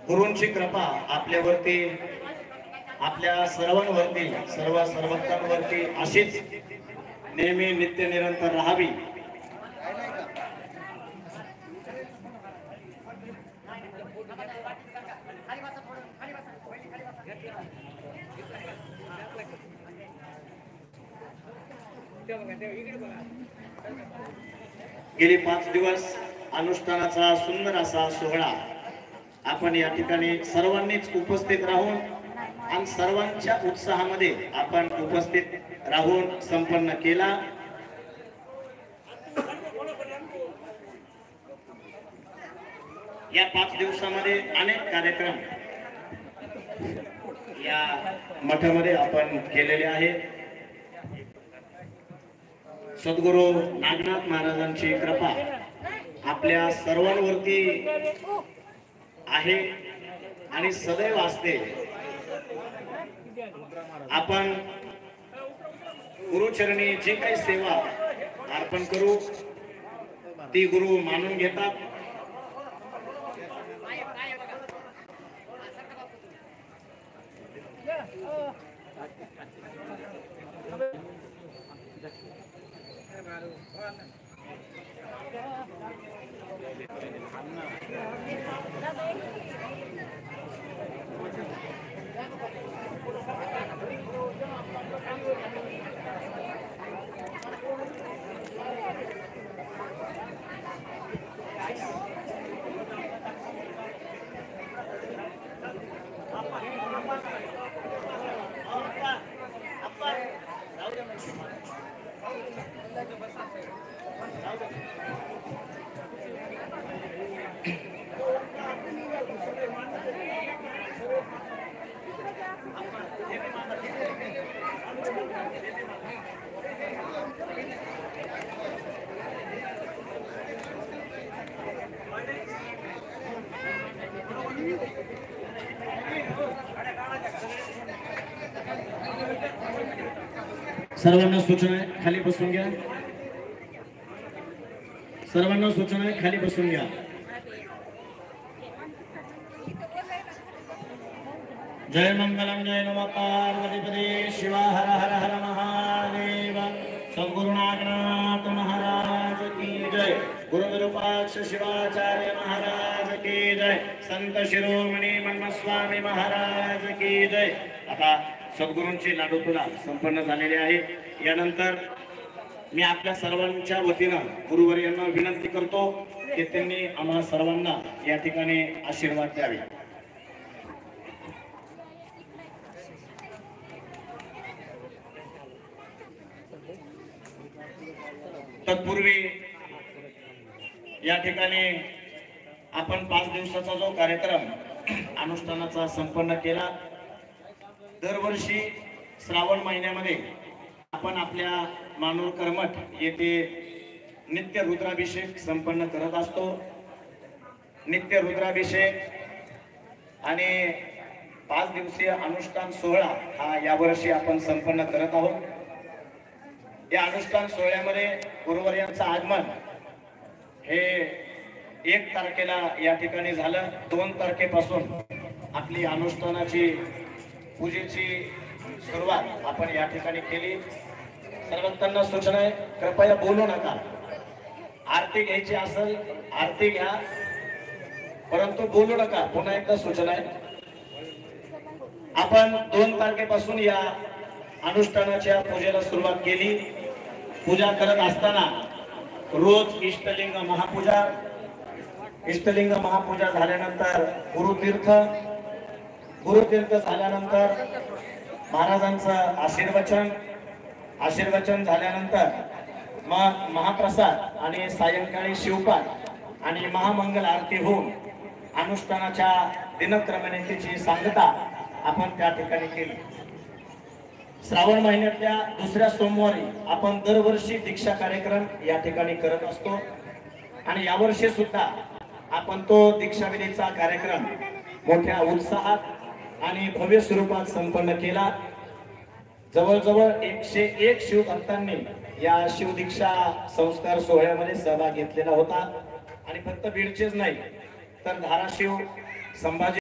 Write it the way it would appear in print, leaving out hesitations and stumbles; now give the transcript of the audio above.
गुरूंची कृपा आपल्यावरती, आपल्या सर्वांवरती, सर्व भक्तांवरती अशीच नेहमी नित्य निरंतर राहावी। गेली 5 दिवस अनुष्ठानाचा सुंदर असा सोहळा आपण या ठिकाणी सर्वांनीच उपस्थित राहून आणि सर्वांच्या उत्साहामध्ये आपण उपस्थित राहून संपन्न केला। या 5 दिवसामध्ये अनेक कार्यक्रम या मठामध्ये आपण केलेले आहेत। सद्गुरू नागनाथ महाराजांची कृपा आपल्या सर्वांवरती आहे आणि सदैव असते। आपण गुरुचरणी जे काही सेवा अर्पण करू ती गुरु मानून घेतात। सर्वांना सूचना आहे, खाली बसून घ्या। सर्वांना सूचना आहे, खाली बसून घ्या। जय मंगलम जय नमः पार्वतीपते शिवा हर हर हर महादेव। सद्गुरु नागनाथ महाराज की जय। गुरु विरूपाक्ष शिवाचार्य महाराज की जय। संत शिरोमणी मन्मस्वामी महाराज की जय। आता सद्गुरूंची लाडू तुला संपन्न झालेली आहे। यानंतर मी आपल्या सर्वांच्या वतीनं गुरुवर्यांना विनंती करतो की त्यांनी आम्हा सर्वांना या ठिकाणी आशीर्वाद द्यावे। तत्पूर्वी या ठिकाणी आपण 5 दिवसाचा जो कार्यक्रम अनुष्ठानाचा संपन्न केला, दरवर्षी श्रावण महिन्यामध्ये आपण आपल्या मानूरकर मठ येथे नित्य रुद्राभिषेक संपन्न करत असतो। नित्य रुद्राभिषेक आणि 5 दिवसीय अनुष्ठान सोहळा हा यावर्षी आपण संपन्न करत आहोत। या अनुष्ठान सोहळ्यामध्ये गुरुवर्यांचं आगमन हे 1 तारखेला या ठिकाणी झालं। 2 तारखेपासून आपली अनुष्ठानाची पूजेची सुरुवात आपण या ठिकाणी केली। सर्वांना सूचना आहे, कृपया बोलू नका। आरती घ्यायची असेल आरती घ्या, परंतु बोलू नका। पुन्हा एकदा सूचना आहे, आपण 2 तारखेपासून या अनुष्ठानाच्या पूजेला सुरुवात केली। पूजा करत असताना रोज इष्टलिंग महापूजा, इष्टलिंग महापूजा झाल्यानंतर गुरुतीर्थ झाल्यानंतर महाराजांचं आशीर्वचन झाल्यानंतर मग महाप्रसाद आणि सायंकाळी शिवपाठ आणि महामंगल आरती होऊन अनुष्ठानाच्या दिनक्रमणिकेची सांगता आपण त्या ठिकाणी केली। श्रावण महिन्यातल्या दुसऱ्या सोमवारी आपण दरवर्षी दीक्षा कार्यक्रम या ठिकाणी करत असतो आणि यावर्षी सुद्धा आपण तो दीक्षाविधीचा कार्यक्रम मोठ्या उत्साहात आणि भव्य स्वरूपात संपन्न केला। जवळजवळ 101 शिवभक्तांनी या शिवदीक्षा संस्कार सोहळ्यामध्ये सहभाग घेतलेला होता आणि फक्त बीडचेच नाही तर धाराशिव, संभाजी